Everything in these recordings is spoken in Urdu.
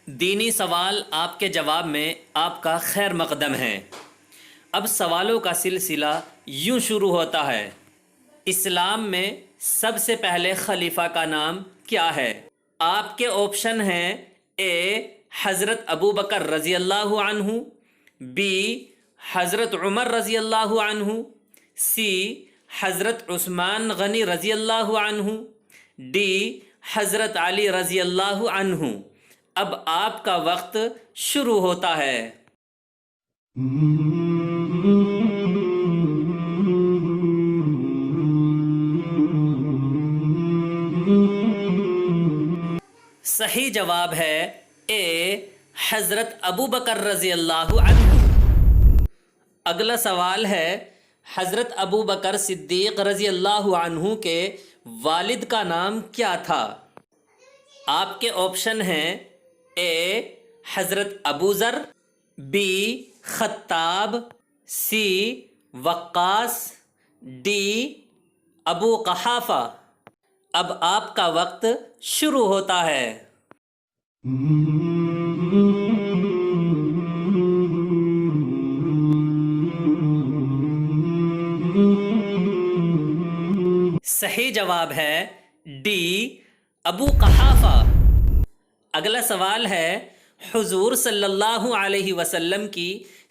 دینی سوال آپ کے جواب میں آپ کا خیر مقدم ہے۔ اب سوالوں کا سلسلہ یوں شروع ہوتا ہے۔ اسلام میں سب سے پہلے خلیفہ کا نام کیا ہے؟ آپ کے آپشن ہیں: اے حضرت ابو بکر رضی اللہ عنہ، بی حضرت عمر رضی اللہ عنہ، سی حضرت عثمان غنی رضی اللہ عنہ، ڈی حضرت علی رضی اللہ عنہ۔ اب آپ کا وقت شروع ہوتا ہے۔ صحیح جواب ہے اے حضرت ابو بکر رضی اللہ عنہ۔ اگلا سوال ہے، حضرت ابو بکر صدیق رضی اللہ عنہ کے والد کا نام کیا تھا؟ آپ کے آپشن ہیں: اے حضرت ابو ذر، بی خطاب، سی وقاص، ڈی ابو قحافہ۔ اب آپ کا وقت شروع ہوتا ہے۔ صحیح جواب ہے ڈی ابو قحافہ۔ اگلا سوال ہے، حضور صلی اللہ علیہ وسلم کی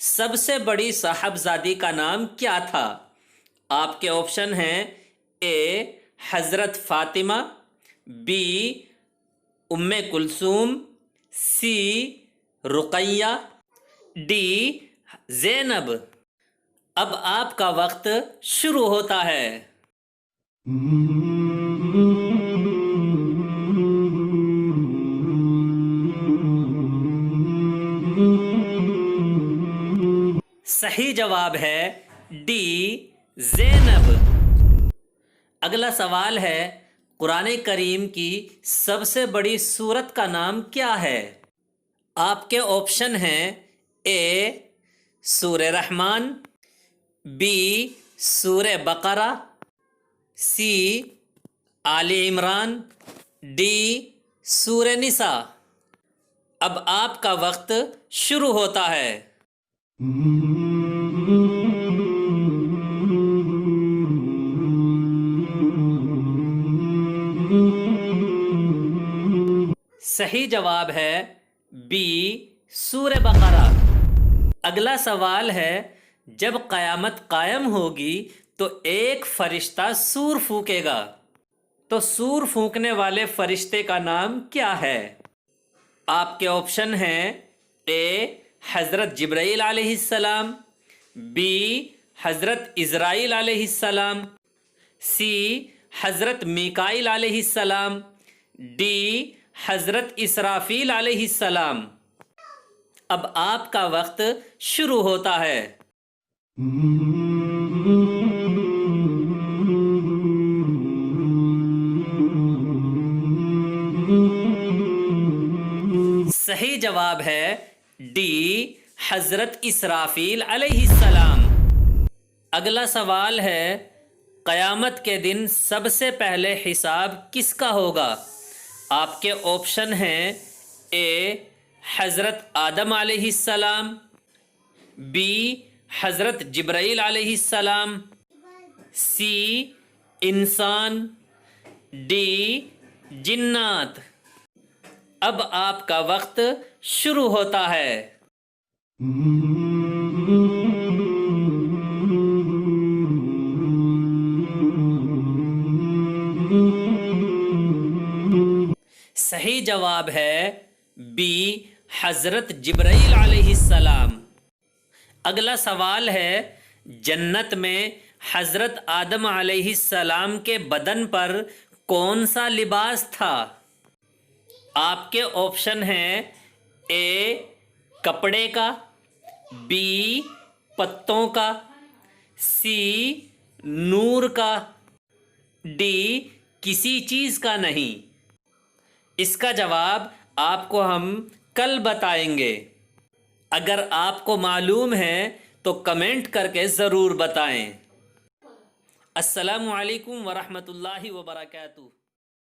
سب سے بڑی صاحبزادی کا نام کیا تھا؟ آپ کے آپشن ہیں: اے حضرت فاطمہ، بی ام کلثوم، سی رقیہ، ڈی زینب۔ اب آپ کا وقت شروع ہوتا ہے۔ صحیح جواب ہے ڈی زینب۔ اگلا سوال ہے، قرآن کریم کی سب سے بڑی سورت کا نام کیا ہے؟ آپ کے آپشن ہیں: اے سورہ رحمان، بی سورہ بقرہ، سی آل عمران، ڈی سورہ نساء۔ اب آپ کا وقت شروع ہوتا ہے۔ صحیح جواب ہے بی سورہ بقرہ۔ اگلا سوال ہے، جب قیامت قائم ہوگی تو ایک فرشتہ سور پھونکے گا، تو سور پھونکنے والے فرشتے کا نام کیا ہے؟ آپ کے آپشن ہیں: اے حضرت جبرائیل علیہ السلام، بی حضرت اسرائیل علیہ السلام، سی حضرت میکائیل علیہ السلام، ڈی حضرت اسرافیل علیہ السلام۔ اب آپ کا وقت شروع ہوتا ہے۔ صحیح جواب ہے ڈی حضرت اسرافیل علیہ السلام۔ اگلا سوال ہے، قیامت کے دن سب سے پہلے حساب کس کا ہوگا؟ آپ کے آپشن ہیں: اے حضرت آدم علیہ السلام، بی حضرت جبرائیل علیہ السلام، سی انسان، ڈی جنات۔ اب آپ کا وقت شروع ہوتا ہے۔ صحیح جواب ہے بی حضرت جبرائیل علیہ السلام۔ اگلا سوال ہے، جنت میں حضرت آدم علیہ السلام کے بدن پر کون سا لباس تھا؟ آپ کے آپشن ہیں: اے کپڑے کا، بی پتوں کا، سی نور کا، ڈی کسی چیز کا نہیں۔ اس کا جواب آپ کو ہم کل بتائیں گے۔ اگر آپ کو معلوم ہے تو کمنٹ کر کے ضرور بتائیں۔ السلام علیکم ورحمۃ اللہ وبرکاتہ۔